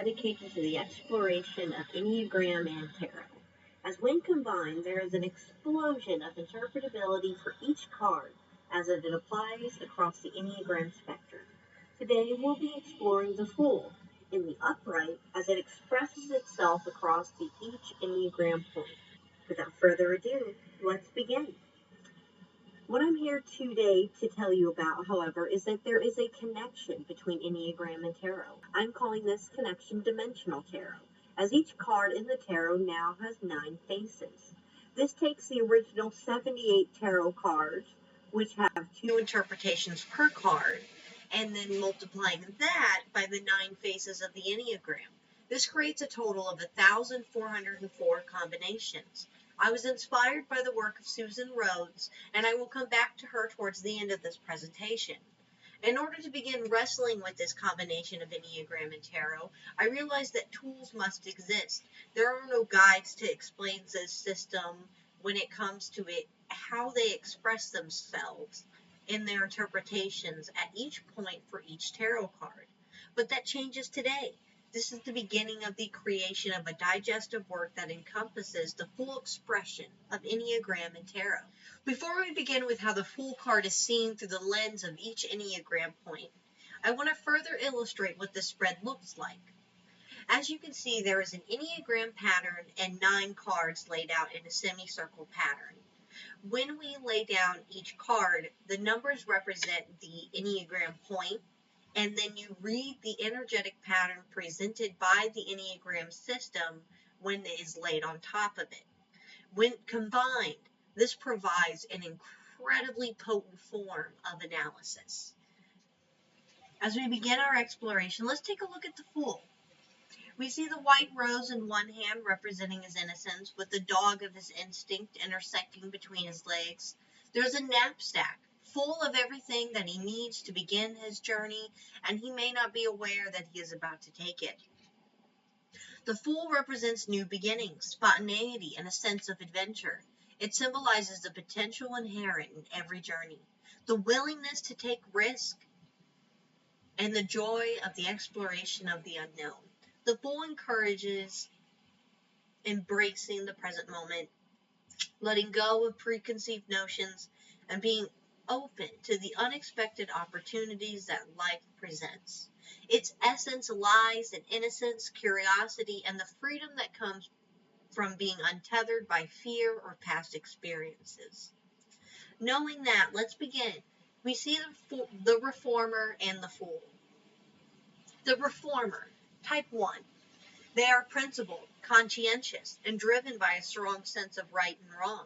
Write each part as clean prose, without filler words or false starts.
dedicated to the exploration of Enneagram and Tarot. As when combined, there is an explosion of interpretability for each card as it applies across the Enneagram spectrum. Today we'll be exploring the Fool in the upright as it expresses itself across each Enneagram point. Without further ado, let's begin. What I'm here today to tell you about, however, is that there is a connection between Enneagram and Tarot. I'm calling this connection Dimensional Tarot, as each card in the Tarot now has 9 faces. This takes the original 78 Tarot cards, which have 2 interpretations per card, and then multiplying that by the 9 faces of the Enneagram. This creates a total of 1,404 combinations. I was inspired by the work of Susan Rhodes, and I will come back to her towards the end of this presentation. In order to begin wrestling with this combination of Enneagram and Tarot, I realized that tools must exist. There are no guides to explain this system when it comes to how they express themselves in their interpretations at each point for each tarot card. But that changes today. This is the beginning of the creation of a digestive work that encompasses the full expression of Enneagram and Tarot. Before we begin with how the Fool card is seen through the lens of each Enneagram point, I want to further illustrate what this spread looks like. As you can see, there is an Enneagram pattern and 9 cards laid out in a semicircle pattern. When we lay down each card, the numbers represent the Enneagram point, and then you read the energetic pattern presented by the Enneagram system when it is laid on top of it. When combined, this provides an incredibly potent form of analysis. As we begin our exploration, let's take a look at the Fool. We see the white rose in one hand representing his innocence, with the dog of his instinct intersecting between his legs. There's a knapsack full of everything that he needs to begin his journey, and he may not be aware that he is about to take it. The Fool represents new beginnings, spontaneity, and a sense of adventure. It symbolizes the potential inherent in every journey, the willingness to take risk, and the joy of the exploration of the unknown. The Fool encourages embracing the present moment, letting go of preconceived notions, and being open to the unexpected opportunities that life presents. Its essence lies in innocence, curiosity, and the freedom that comes from being untethered by fear or past experiences. Knowing that, let's begin. We see the Reformer and the Fool. The Reformer, type 1. They are principled, conscientious, and driven by a strong sense of right and wrong.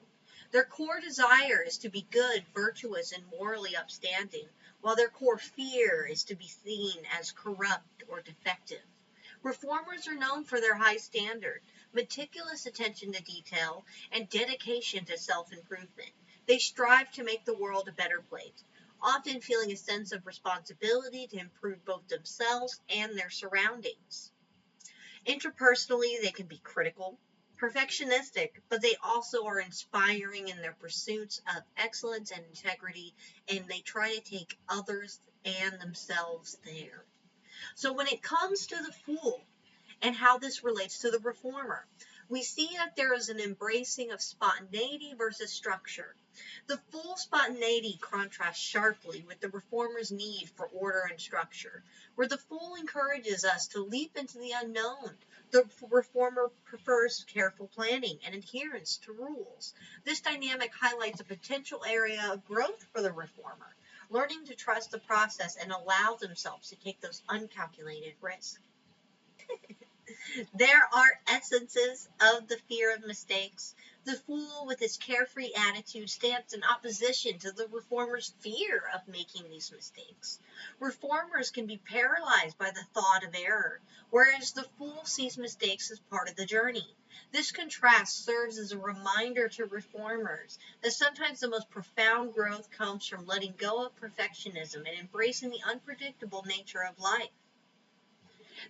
Their core desire is to be good, virtuous, and morally upstanding, while their core fear is to be seen as corrupt or defective. Reformers are known for their high standard, meticulous attention to detail, and dedication to self-improvement. They strive to make the world a better place, often feeling a sense of responsibility to improve both themselves and their surroundings. Interpersonally, they can be critical, perfectionistic, but they also are inspiring in their pursuits of excellence and integrity, and they try to take others and themselves there. So when it comes to the Fool and how this relates to the Reformer, we see that there is an embracing of spontaneity versus structure. The Fool's spontaneity contrasts sharply with the Reformer's need for order and structure. Where the Fool encourages us to leap into the unknown, the Reformer prefers careful planning and adherence to rules. This dynamic highlights a potential area of growth for the Reformer, learning to trust the process and allow themselves to take those uncalculated risks. There are essences of the fear of mistakes. The Fool, with his carefree attitude, stands in opposition to the Reformer's fear of making these mistakes. Reformers can be paralyzed by the thought of error, whereas the Fool sees mistakes as part of the journey. This contrast serves as a reminder to Reformers that sometimes the most profound growth comes from letting go of perfectionism and embracing the unpredictable nature of life.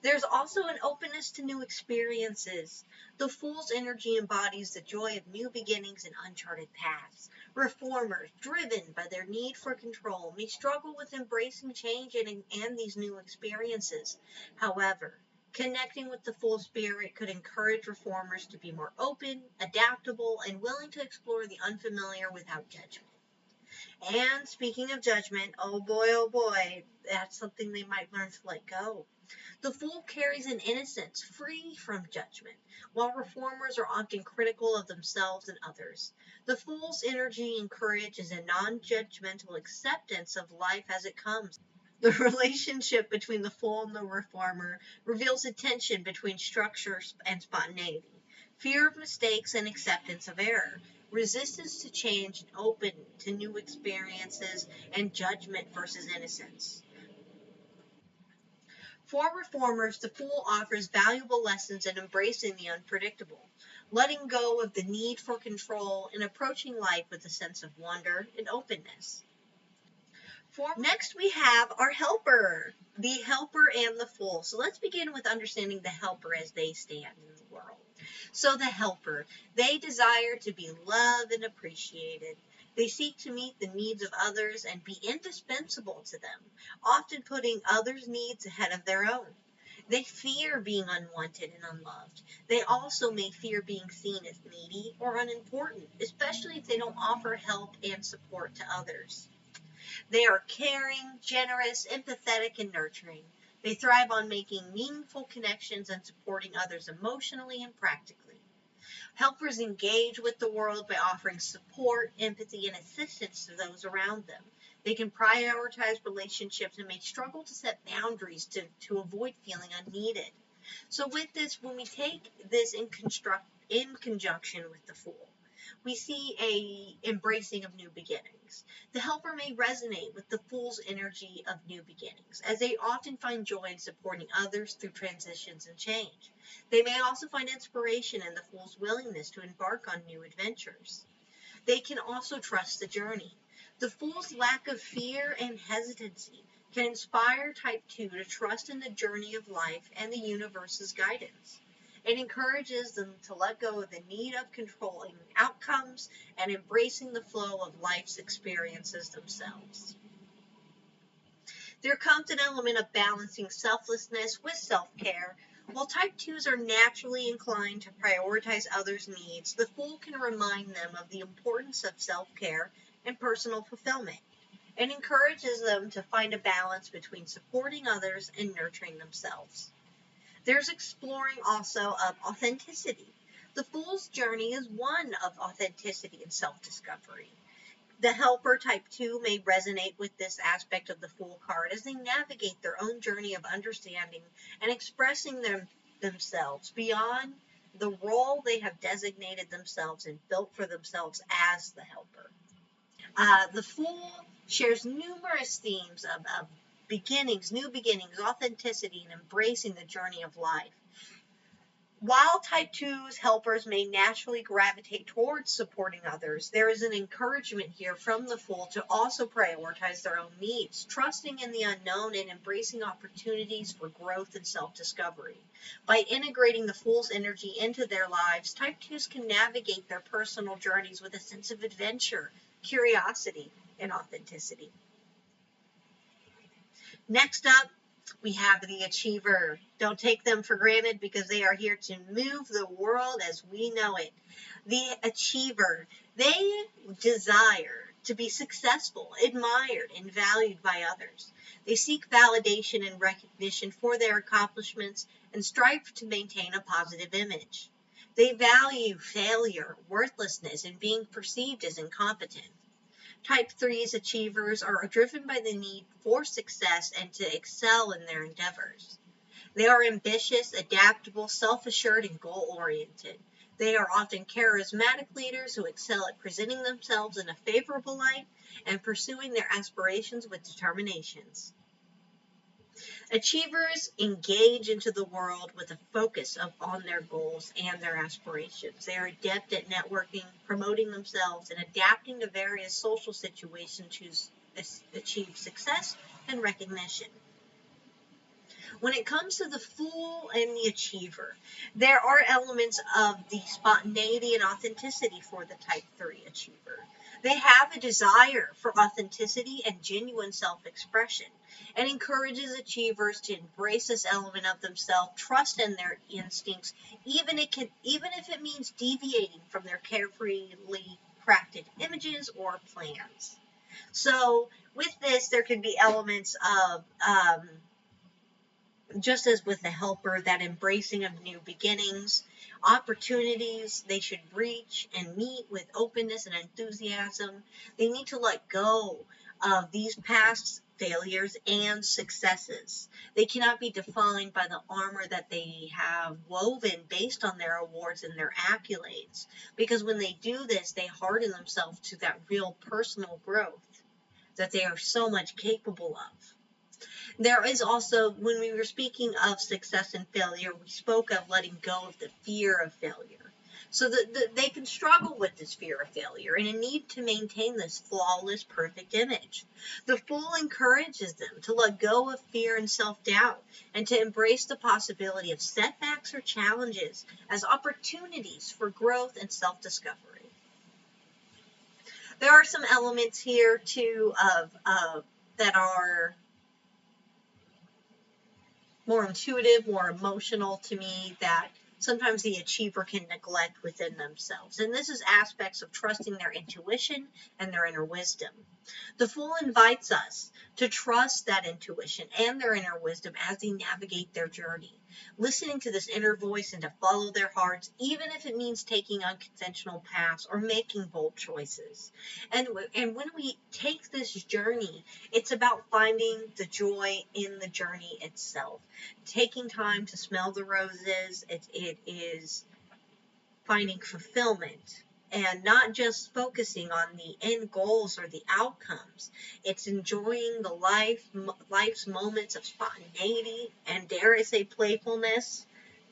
There's also an openness to new experiences. The Fool's energy embodies the joy of new beginnings and uncharted paths. Reformers, driven by their need for control, may struggle with embracing change and these new experiences. However, Connecting with the Fool spirit could encourage reformers to be more open, adaptable, and willing to explore the unfamiliar without judgment. And speaking of judgment, oh boy, that's something they might learn to let go. The Fool carries an innocence free from judgment, while reformers are often critical of themselves and others. The Fool's energy encourages a non-judgmental acceptance of life as it comes. The relationship between the Fool and the reformer reveals a tension between structure and spontaneity, fear of mistakes and acceptance of error, resistance to change and open to new experiences, and judgment versus innocence. For reformers, the Fool offers valuable lessons in embracing the unpredictable, letting go of the need for control, and approaching life with a sense of wonder and openness. Next, we have our helper, the helper and the Fool. So let's begin with understanding the helper as they stand in the world. So the helper, they desire to be loved and appreciated. They seek to meet the needs of others and be indispensable to them, often putting others' needs ahead of their own. They fear being unwanted and unloved. They also may fear being seen as needy or unimportant, especially if they don't offer help and support to others. They are caring, generous, empathetic, and nurturing. They thrive on making meaningful connections and supporting others emotionally and practically. Helpers engage with the world by offering support, empathy, and assistance to those around them. They can prioritize relationships and may struggle to set boundaries to avoid feeling unneeded. So with this, when we take this in conjunction with the Fool, we see a embracing of new beginnings. The helper may resonate with the Fool's energy of new beginnings, as they often find joy in supporting others through transitions and change. They may also find inspiration in the Fool's willingness to embark on new adventures. They can also trust the journey. The Fool's lack of fear and hesitancy can inspire Type 2 to trust in the journey of life and the universe's guidance. It encourages them to let go of the need of controlling outcomes and embracing the flow of life's experiences themselves. There comes an element of balancing selflessness with self-care. While Type 2s are naturally inclined to prioritize others' needs, the Fool can remind them of the importance of self-care and personal fulfillment. It encourages them to find a balance between supporting others and nurturing themselves. There's exploring also of authenticity. The Fool's journey is one of authenticity and self-discovery. The helper Type 2 may resonate with this aspect of the Fool card as they navigate their own journey of understanding and expressing themselves beyond the role they have designated themselves and built for themselves as the helper. The Fool shares numerous themes of beginnings, new beginnings, authenticity, and embracing the journey of life. While Type 2's helpers may naturally gravitate towards supporting others, there is an encouragement here from the Fool to also prioritize their own needs, trusting in the unknown and embracing opportunities for growth and self-discovery. By integrating the Fool's energy into their lives, Type 2s can navigate their personal journeys with a sense of adventure, curiosity, and authenticity. Next up, we have the achiever. Don't take them for granted because they are here to move the world as we know it. The achiever, they desire to be successful, admired, and valued by others. They seek validation and recognition for their accomplishments and strive to maintain a positive image. They value failure, worthlessness, and being perceived as incompetent. Type 3's achievers are driven by the need for success and to excel in their endeavors. They are ambitious, adaptable, self-assured, and goal-oriented. They are often charismatic leaders who excel at presenting themselves in a favorable light and pursuing their aspirations with determinations. Achievers engage into the world with a focus on their goals and their aspirations. They are adept at networking, promoting themselves, and adapting to various social situations to achieve success and recognition. When it comes to the Fool and the Achiever, there are elements of the spontaneity and authenticity for the Type 3 Achiever. They have a desire for authenticity and genuine self-expression, and encourages achievers to embrace this element of themselves, trust in their instincts, even if it means deviating from their carefully crafted images or plans. So with this, there can be elements of just as with the helper, that embracing of new beginnings, opportunities they should reach and meet with openness and enthusiasm. They need to let go of these past failures and successes. They cannot be defined by the armor that they have woven based on their awards and their accolades, because when they do this, they harden themselves to that real personal growth that they are so much capable of. There is also, when we were speaking of success and failure, we spoke of letting go of the fear of failure. So they can struggle with this fear of failure and a need to maintain this flawless, perfect image. The Fool encourages them to let go of fear and self-doubt and to embrace the possibility of setbacks or challenges as opportunities for growth and self-discovery. There are some elements here too that are more intuitive, more emotional to me, that sometimes the achiever can neglect within themselves. And this is aspects of trusting their intuition and their inner wisdom. The Fool invites us to trust that intuition and their inner wisdom as they navigate their journey, listening to this inner voice and to follow their hearts, even if it means taking unconventional paths or making bold choices. And when we take this journey, it's about finding the joy in the journey itself. Taking time to smell the roses, it is finding fulfillment and not just focusing on the end goals or the outcomes. It's enjoying the life's moments of spontaneity and, dare I say, playfulness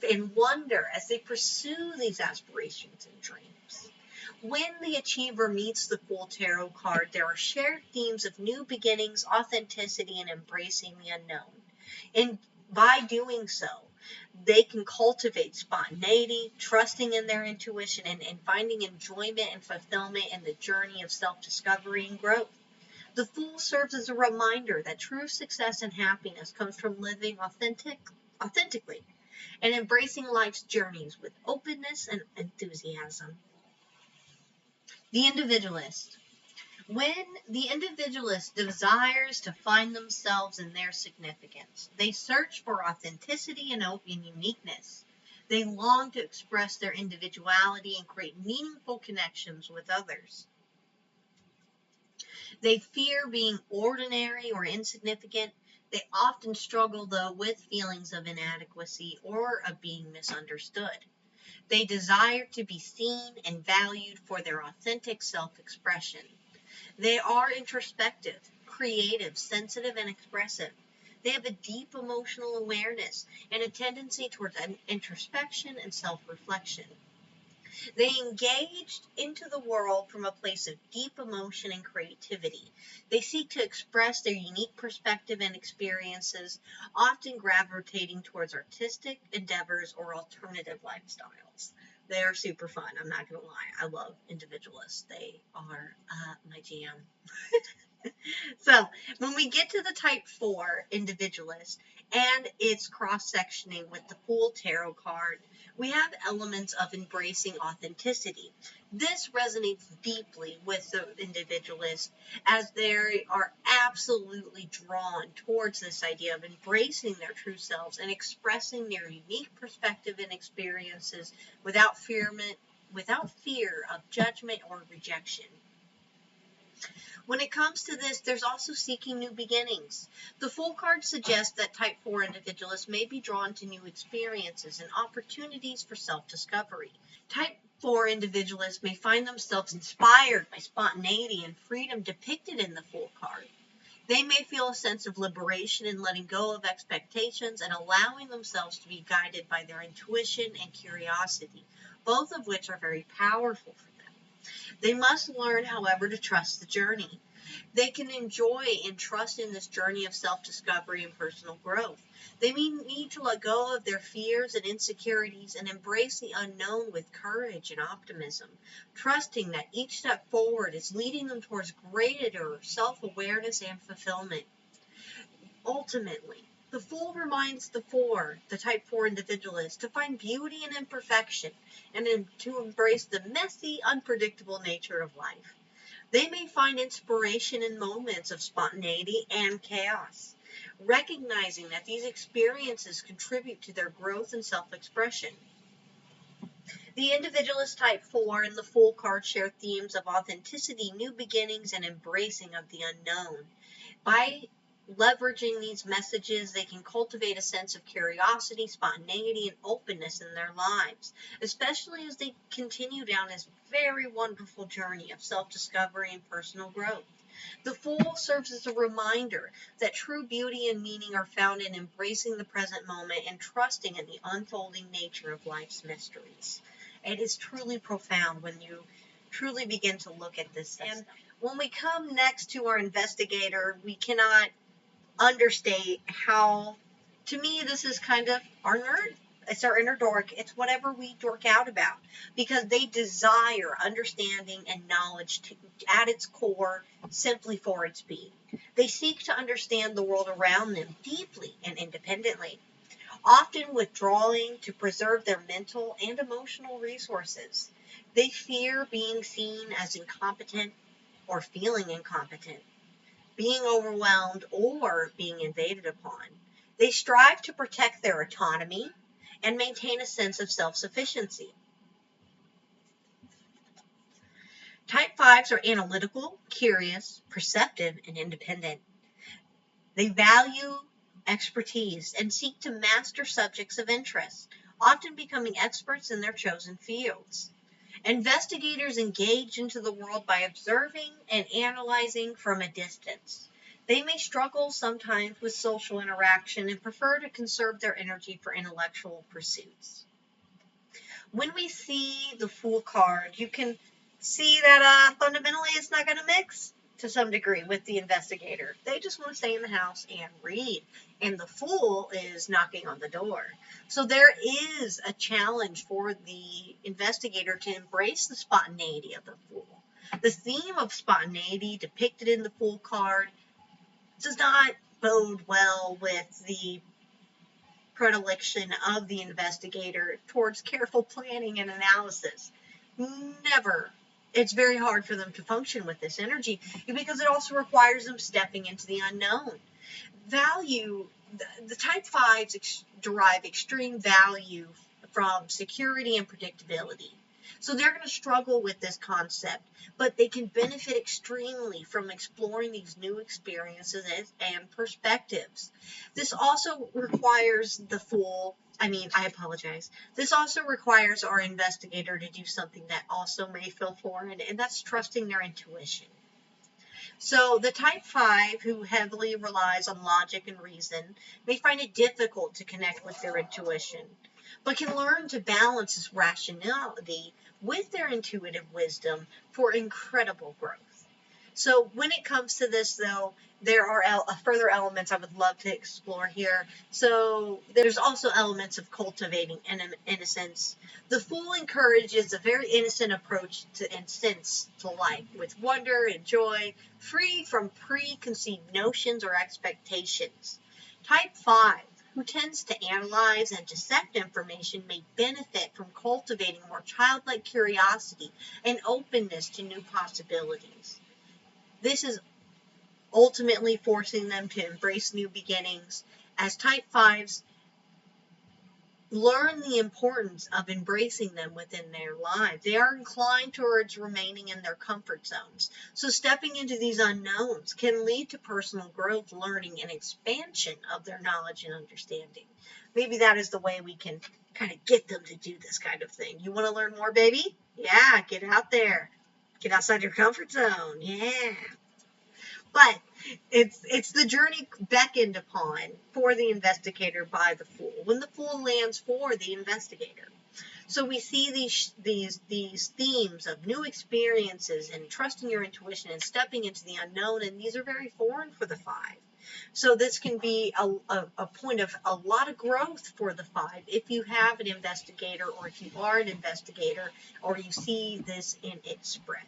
and wonder as they pursue these aspirations and dreams. When the achiever meets the Fool Tarot card, there are shared themes of new beginnings, authenticity, and embracing the unknown. And by doing so, they can cultivate spontaneity, trusting in their intuition, and finding enjoyment and fulfillment in the journey of self-discovery and growth. The Fool serves as a reminder that true success and happiness comes from living authentically and embracing life's journeys with openness and enthusiasm. The individualist. When the individualist desires to find themselves in their significance, they search for authenticity and uniqueness. They long to express their individuality and create meaningful connections with others. They fear being ordinary or insignificant. They often struggle, though, with feelings of inadequacy or of being misunderstood. They desire to be seen and valued for their authentic self-expression. They are introspective, creative, sensitive, and expressive. They have a deep emotional awareness and a tendency towards introspection and self-reflection. They engage into the world from a place of deep emotion and creativity. They seek to express their unique perspective and experiences, often gravitating towards artistic endeavors or alternative lifestyles. They are super fun. I'm not going to lie. I love individualists. They are my jam. So when we get to the type 4 individualist and its cross-sectioning with the Fool Tarot card, we have elements of embracing authenticity. This resonates deeply with the individualist as they are absolutely drawn towards this idea of embracing their true selves and expressing their unique perspective and experiences without fear of judgment or rejection. When it comes to this, there's also seeking new beginnings. The Fool card suggests that type 4 individualists may be drawn to new experiences and opportunities for self-discovery. Type 4 individualists may find themselves inspired by spontaneity and freedom depicted in the Fool card. They may feel a sense of liberation in letting go of expectations and allowing themselves to be guided by their intuition and curiosity, both of which are very powerful for them. They must learn, however, to trust the journey. They can enjoy and trust in this journey of self-discovery and personal growth. They may need to let go of their fears and insecurities and embrace the unknown with courage and optimism, trusting that each step forward is leading them towards greater self-awareness and fulfillment. Ultimately, the Fool reminds the Type 4 individualist, to find beauty in imperfection and to embrace the messy, unpredictable nature of life. They may find inspiration in moments of spontaneity and chaos, recognizing that these experiences contribute to their growth and self-expression. The Individualist Type 4 and the Fool card share themes of authenticity, new beginnings, and embracing of the unknown. By leveraging these messages, they can cultivate a sense of curiosity, spontaneity, and openness in their lives, especially as they continue down this very wonderful journey of self-discovery and personal growth. The Fool serves as a reminder that true beauty and meaning are found in embracing the present moment and trusting in the unfolding nature of life's mysteries. It is truly profound when you truly begin to look at this. And when we come next to our investigator, we cannot understate how, to me, this is kind of our nerd. It's our inner dork. It's whatever we dork out about, because they desire understanding and knowledge at its core, simply for its being. They seek to understand the world around them deeply and independently, often withdrawing to preserve their mental and emotional resources. They fear being seen as incompetent or feeling incompetent, being overwhelmed, or being invaded upon. They strive to protect their autonomy and maintain a sense of self-sufficiency. Type 5s are analytical, curious, perceptive, and independent. They value expertise and seek to master subjects of interest, often becoming experts in their chosen fields. Investigators engage into the world by observing and analyzing from a distance. They may struggle sometimes with social interaction and prefer to conserve their energy for intellectual pursuits. When we see the Fool card, you can see that fundamentally it's not going to mix to some degree with the investigator. They just want to stay in the house and read, and the Fool is knocking on the door. So there is a challenge for the investigator to embrace the spontaneity of the Fool. The theme of spontaneity depicted in the Fool card does not bode well with the predilection of the investigator towards careful planning and analysis. Never. It's very hard for them to function with this energy because it also requires them stepping into the unknown. The Type 5s derive extreme value from security and predictability. So they're going to struggle with this concept, but they can benefit extremely from exploring these new experiences and perspectives. This also requires This also requires our investigator to do something that also may feel foreign, and that's trusting their intuition. So the Type 5 who heavily relies on logic and reason may find it difficult to connect with their intuition, but can learn to balance this rationality with their intuitive wisdom for incredible growth. So when it comes to this, though, there are further elements I would love to explore here. So there's also elements of cultivating innocence. The Fool encourages a very innocent approach and sense to life, with wonder and joy, free from preconceived notions or expectations. Type 5, who tends to analyze and dissect information, may benefit from cultivating more childlike curiosity and openness to new possibilities. This is ultimately forcing them to embrace new beginnings, as Type 5s learn the importance of embracing them within their lives. They are inclined towards remaining in their comfort zones. So stepping into these unknowns can lead to personal growth, learning, and expansion of their knowledge and understanding. Maybe that is the way we can kind of get them to do this kind of thing. You want to learn more, baby? Yeah, get out there. Get outside your comfort zone. Yeah. But it's the journey beckoned upon for the investigator by the Fool, when the Fool lands for the investigator. So we see these themes of new experiences and trusting your intuition and stepping into the unknown, and these are very foreign for the 5. So this can be a point of a lot of growth for the 5 if you have an investigator, or if you are an investigator, or you see this in its spread.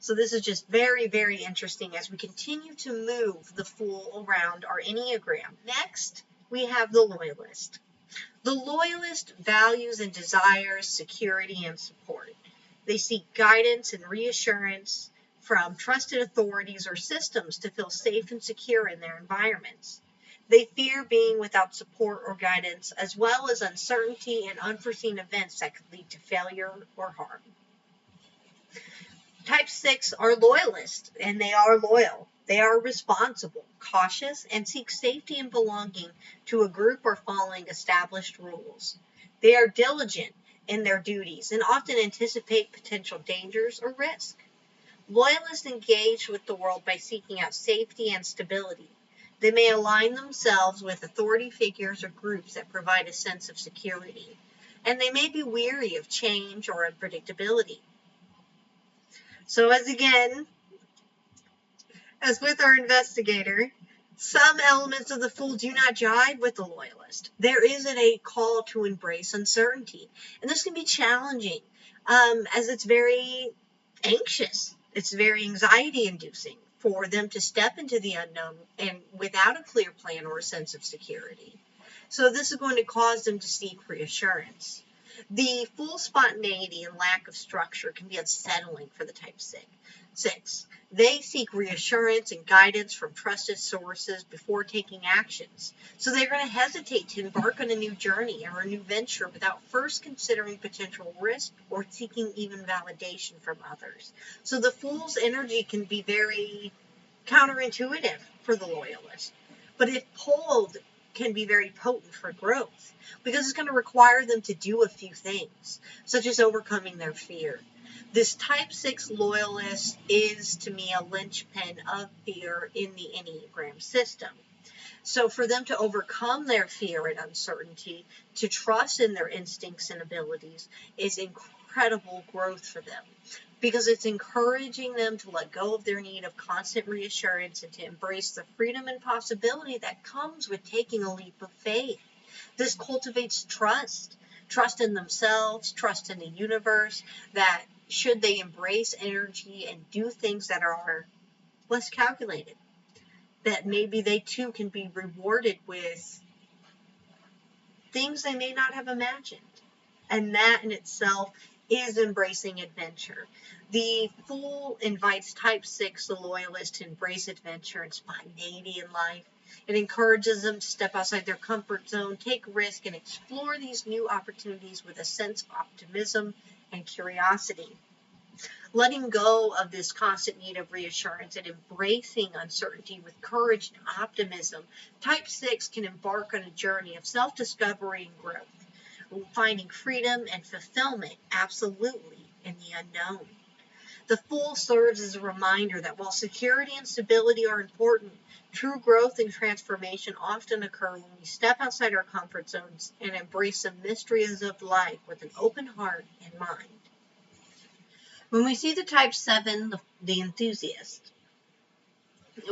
So this is just very, very interesting as we continue to move the Fool around our Enneagram. Next, we have the Loyalist. The Loyalist values and desires security and support. They seek guidance and reassurance from trusted authorities or systems to feel safe and secure in their environments. They fear being without support or guidance, as well as uncertainty and unforeseen events that could lead to failure or harm. Type 6 are loyalists, and they are loyal. They are responsible, cautious, and seek safety and belonging to a group or following established rules. They are diligent in their duties and often anticipate potential dangers or risk. Loyalists engage with the world by seeking out safety and stability. They may align themselves with authority figures or groups that provide a sense of security, and they may be weary of change or unpredictability. So as with our investigator, some elements of the Fool do not jive with the Loyalist. There isn't a call to embrace uncertainty, and this can be challenging as it's very anxious. It's very anxiety-inducing for them to step into the unknown and without a clear plan or a sense of security. So this is going to cause them to seek reassurance. The Fool spontaneity and lack of structure can be unsettling for the type 6. They seek reassurance and guidance from trusted sources before taking actions. So they're going to hesitate to embark on a new journey or a new venture without first considering potential risk or seeking even validation from others. So the Fool's energy can be very counterintuitive for the Loyalist, but if pulled, can be very potent for growth, because it's going to require them to do a few things, such as overcoming their fear. This type 6 loyalist is, to me, a linchpin of fear in the Enneagram system. So for them to overcome their fear and uncertainty, to trust in their instincts and abilities, is incredible growth for them, because it's encouraging them to let go of their need of constant reassurance and to embrace the freedom and possibility that comes with taking a leap of faith. This cultivates trust in themselves, trust in the universe, that should they embrace energy and do things that are less calculated, that maybe they too can be rewarded with things they may not have imagined. And that in itself is embracing adventure. The Fool invites type 6, the loyalist, to embrace adventure and spontaneity in life. It encourages them to step outside their comfort zone, take risk, and explore these new opportunities with a sense of optimism and curiosity. Letting go of this constant need of reassurance and embracing uncertainty with courage and optimism, type 6 can embark on a journey of self-discovery and growth, finding freedom and fulfillment absolutely in the unknown. The Fool serves as a reminder that while security and stability are important, true growth and transformation often occur when we step outside our comfort zones and embrace the mysteries of life with an open heart and mind. When we see the type 7, the enthusiast,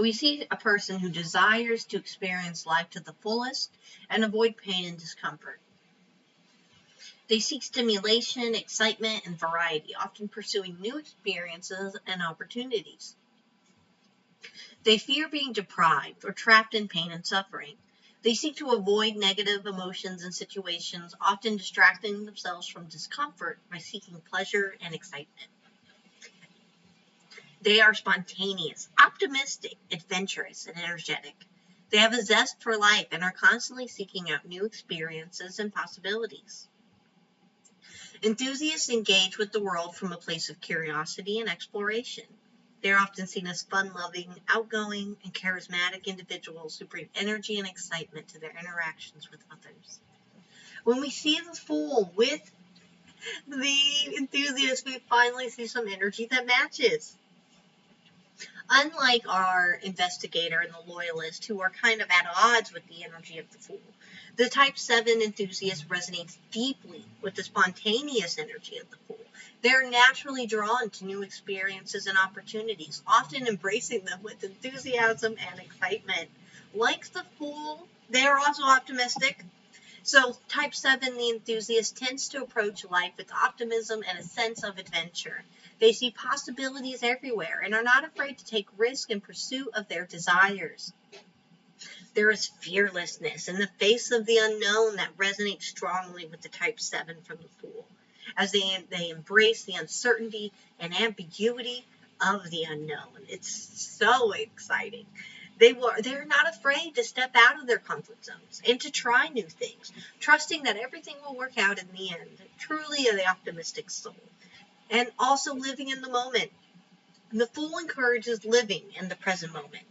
we see a person who desires to experience life to the fullest and avoid pain and discomfort. They seek stimulation, excitement, and variety, often pursuing new experiences and opportunities. They fear being deprived or trapped in pain and suffering. They seek to avoid negative emotions and situations, often distracting themselves from discomfort by seeking pleasure and excitement. They are spontaneous, optimistic, adventurous, and energetic. They have a zest for life and are constantly seeking out new experiences and possibilities. Enthusiasts engage with the world from a place of curiosity and exploration. They are often seen as fun-loving, outgoing, and charismatic individuals who bring energy and excitement to their interactions with others. When we see the Fool with the enthusiast, we finally see some energy that matches. Unlike our investigator and the loyalist, who are kind of at odds with the energy of the Fool, The type 7 enthusiast resonates deeply with the spontaneous energy of the Fool. They're naturally drawn to new experiences and opportunities, often embracing them with enthusiasm and excitement. Like the Fool, they are also optimistic. So type 7, the enthusiast, tends to approach life with optimism and a sense of adventure. They see possibilities everywhere and are not afraid to take risks in pursuit of their desires. There is fearlessness in the face of the unknown that resonates strongly with the type 7 from the Fool, as they embrace the uncertainty and ambiguity of the unknown. It's so exciting. They're not afraid to step out of their comfort zones and to try new things, trusting that everything will work out in the end. Truly the optimistic soul. And also living in the moment. The Fool encourages living in the present moment,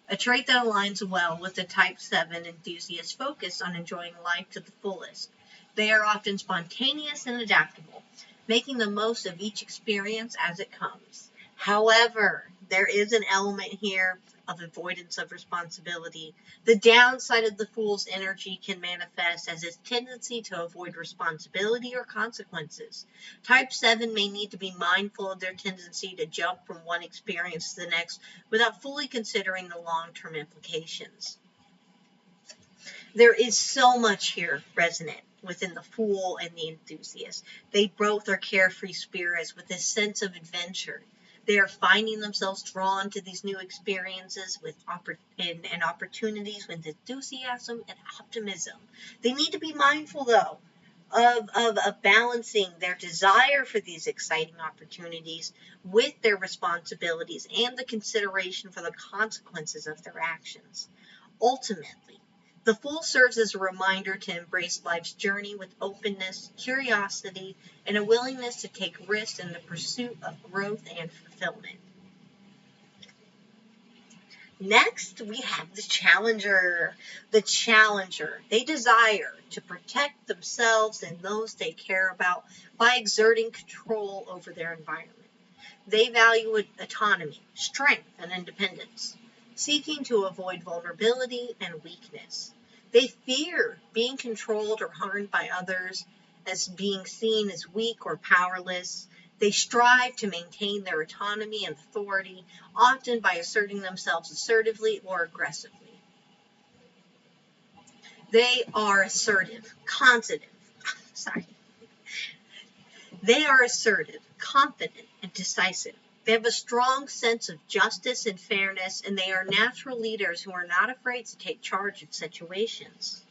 a trait that aligns well with the type 7 enthusiast focus on enjoying life to the fullest. They are often spontaneous and adaptable, making the most of each experience as it comes. However, there is an element here of avoidance of responsibility. The downside of the Fool's energy can manifest as his tendency to avoid responsibility or consequences. Type 7 may need to be mindful of their tendency to jump from one experience to the next without fully considering the long-term implications. There is so much here resonant within the Fool and the enthusiast. They both are carefree spirits with a sense of adventure. They are finding themselves drawn to these new experiences and opportunities with enthusiasm and optimism. They need to be mindful, though, of balancing their desire for these exciting opportunities with their responsibilities and the consideration for the consequences of their actions. Ultimately, the Fool serves as a reminder to embrace life's journey with openness, curiosity, and a willingness to take risks in the pursuit of growth and fulfillment. Next, we have the Challenger. The Challenger, they desire to protect themselves and those they care about by exerting control over their environment. They value autonomy, strength, and independence, seeking to avoid vulnerability and weakness. They fear being controlled or harmed by others, as being seen as weak or powerless. They strive to maintain their autonomy and authority, often by asserting themselves assertively or aggressively. They are assertive, They are assertive, confident, and decisive. They have a strong sense of justice and fairness, and they are natural leaders who are not afraid to take charge of situations.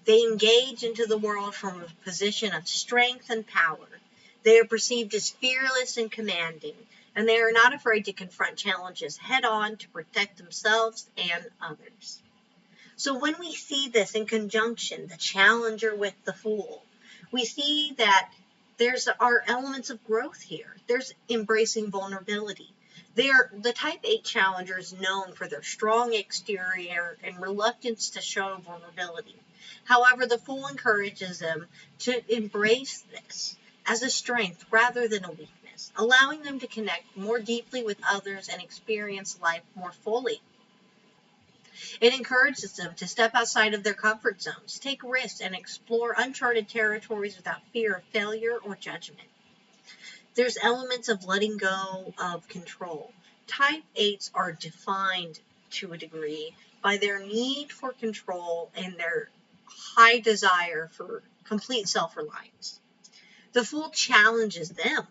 They engage into the world from a position of strength and power. They are perceived as fearless and commanding, and they are not afraid to confront challenges head-on to protect themselves and others. So when we see this in conjunction, the Challenger with the Fool, we see that there's are elements of growth here. There's embracing vulnerability. The type 8 Challenger is known for their strong exterior and reluctance to show vulnerability. However, the Fool encourages them to embrace this as a strength rather than a weakness, allowing them to connect more deeply with others and experience life more fully. It encourages them to step outside of their comfort zones, take risks, and explore uncharted territories without fear of failure or judgment. There's elements of letting go of control. Type 8s are defined to a degree by their need for control and their high desire for complete self-reliance. The Fool challenges them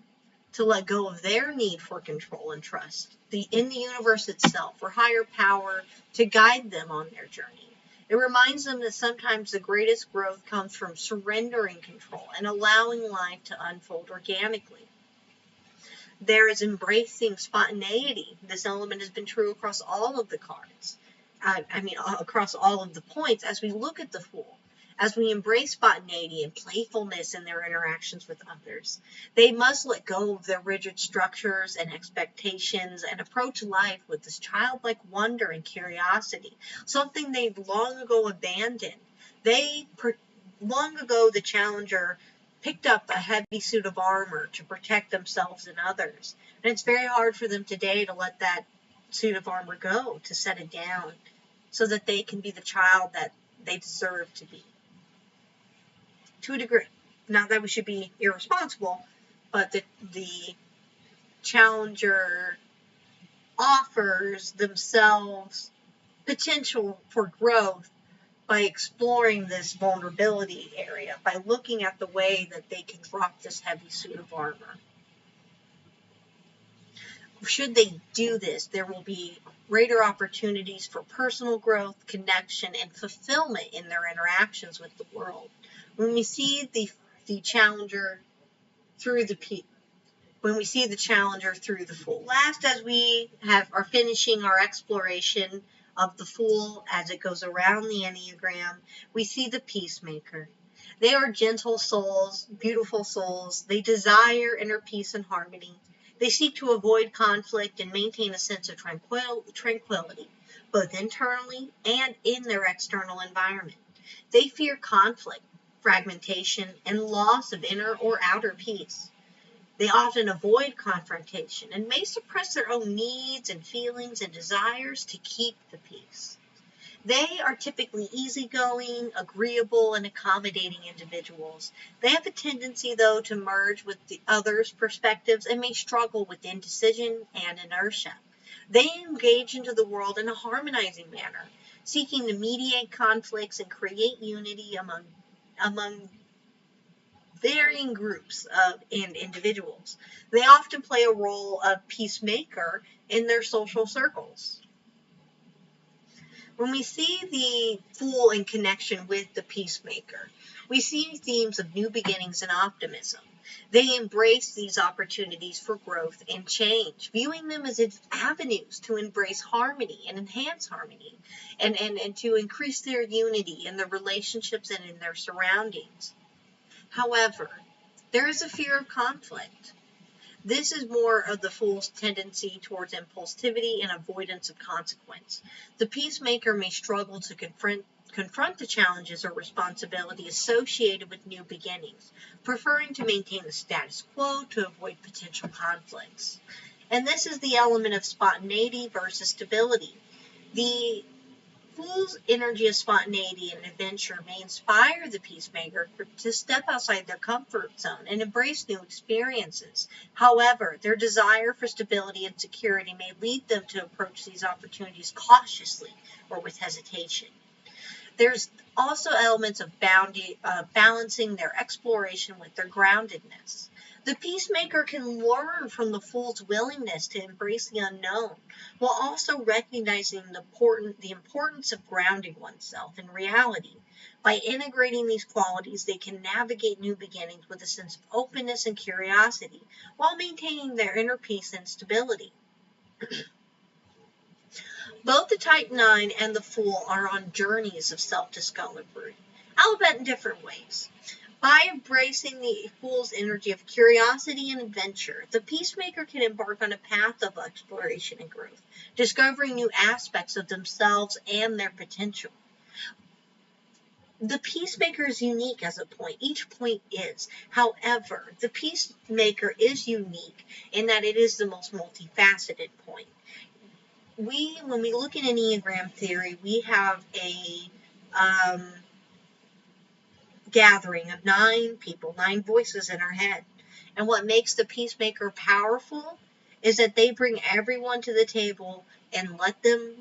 to let go of their need for control and trust in the universe itself, or higher power, to guide them on their journey. It reminds them that sometimes the greatest growth comes from surrendering control and allowing life to unfold organically. There is embracing spontaneity. This element has been true across all of the cards. Across all of the points as we look at the Fool. As we embrace spontaneity and playfulness in their interactions with others, they must let go of their rigid structures and expectations and approach life with this childlike wonder and curiosity, something they've long ago abandoned. Long ago, the Challenger picked up a heavy suit of armor to protect themselves and others, and it's very hard for them today to let that suit of armor go, to set it down, so that they can be the child that they deserve to be. to a degree. Not that we should be irresponsible, but the challenger offers themselves potential for growth by exploring this vulnerability area, by looking at the way that they can drop this heavy suit of armor. Should they do this, there will be greater opportunities for personal growth, connection, and fulfillment in their interactions with the world. When we see the challenger through the Fool. Last, as we are finishing our exploration of the Fool as it goes around the Enneagram, we see the Peacemaker. They are gentle souls, beautiful souls. They desire inner peace and harmony. They seek to avoid conflict and maintain a sense of tranquility, both internally and in their external environment. They fear conflict, fragmentation, and loss of inner or outer peace. They often avoid confrontation and may suppress their own needs and feelings and desires to keep the peace. They are typically easygoing, agreeable, and accommodating individuals. They have a tendency, though, to merge with the others' perspectives and may struggle with indecision and inertia. They engage into the world in a harmonizing manner, seeking to mediate conflicts and create unity among varying groups and individuals. They often play a role of peacemaker in their social circles. When we see the Fool in connection with the Peacemaker, we see themes of new beginnings and optimism. They embrace these opportunities for growth and change, viewing them as avenues to embrace harmony and enhance harmony, and to increase their unity in their relationships and in their surroundings. However, there is a fear of conflict. This is more of the Fool's tendency towards impulsivity and avoidance of consequence. The Peacemaker may struggle to confront the challenges or responsibility associated with new beginnings, preferring to maintain the status quo to avoid potential conflicts. And this is the element of spontaneity versus stability. The Fool's energy of spontaneity and adventure may inspire the Peacemaker to step outside their comfort zone and embrace new experiences. However, their desire for stability and security may lead them to approach these opportunities cautiously or with hesitation. There's also elements of balancing their exploration with their groundedness. The Peacemaker can learn from the Fool's willingness to embrace the unknown, while also recognizing the importance of grounding oneself in reality. By integrating these qualities, they can navigate new beginnings with a sense of openness and curiosity, while maintaining their inner peace and stability. Both the Type 9 and the Fool are on journeys of self-discovery, albeit in different ways. By embracing the Fool's energy of curiosity and adventure, the Peacemaker can embark on a path of exploration and growth, discovering new aspects of themselves and their potential. The Peacemaker is unique as a point. Each point is. However, the Peacemaker is unique in that it is the most multifaceted point. When we look at Enneagram theory, we have a gathering of 9 people, 9 voices in our head. And what makes the Peacemaker powerful is that they bring everyone to the table and let them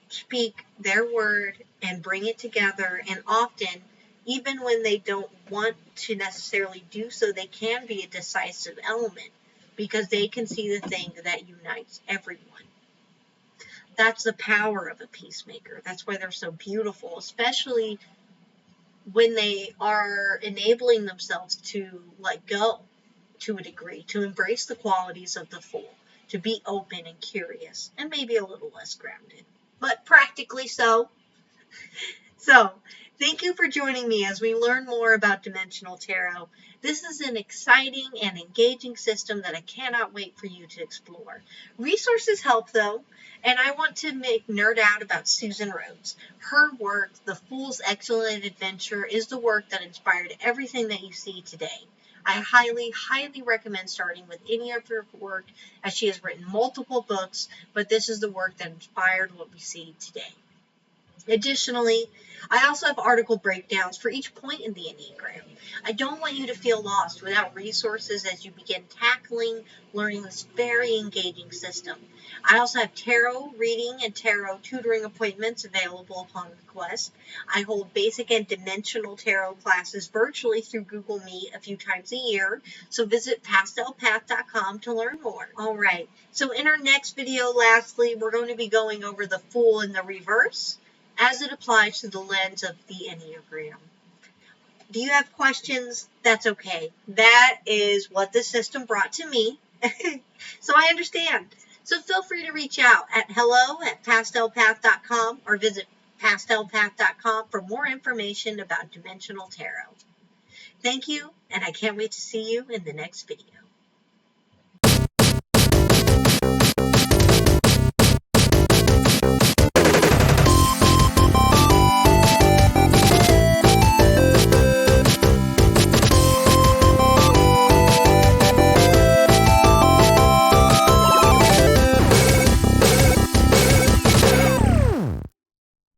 speak their word and bring it together. And often, even when they don't want to necessarily do so, they can be a decisive element because they can see the thing that unites everyone. That's the power of a Peacemaker. That's why they're so beautiful, especially when they are enabling themselves to let go to a degree, to embrace the qualities of the Fool, to be open and curious, and maybe a little less grounded, but practically so. So, thank you for joining me as we learn more about Dimensional Tarot. This is an exciting and engaging system that I cannot wait for you to explore. Resources help, though, and I want to nerd out about Susan Rhodes. Her work, The Fool's Excellent Adventure, is the work that inspired everything that you see today. I highly, highly recommend starting with any of her work, as she has written multiple books, but this is the work that inspired what we see today. Additionally, I also have article breakdowns for each point in the Enneagram. I don't want you to feel lost without resources as you begin learning this very engaging system. I also have tarot reading and tarot tutoring appointments available upon request. I hold basic and dimensional tarot classes virtually through Google Meet a few times a year, so visit pastelpath.com to learn more. All right, so in our next video, lastly, we're going to be going over the Fool in the reverse as it applies to the lens of the Enneagram. Do you have questions? That's okay. That is what the system brought to me. So I understand. So feel free to reach out at hello@pastelpath.com or visit pastelpath.com for more information about dimensional tarot. Thank you, and I can't wait to see you in the next video.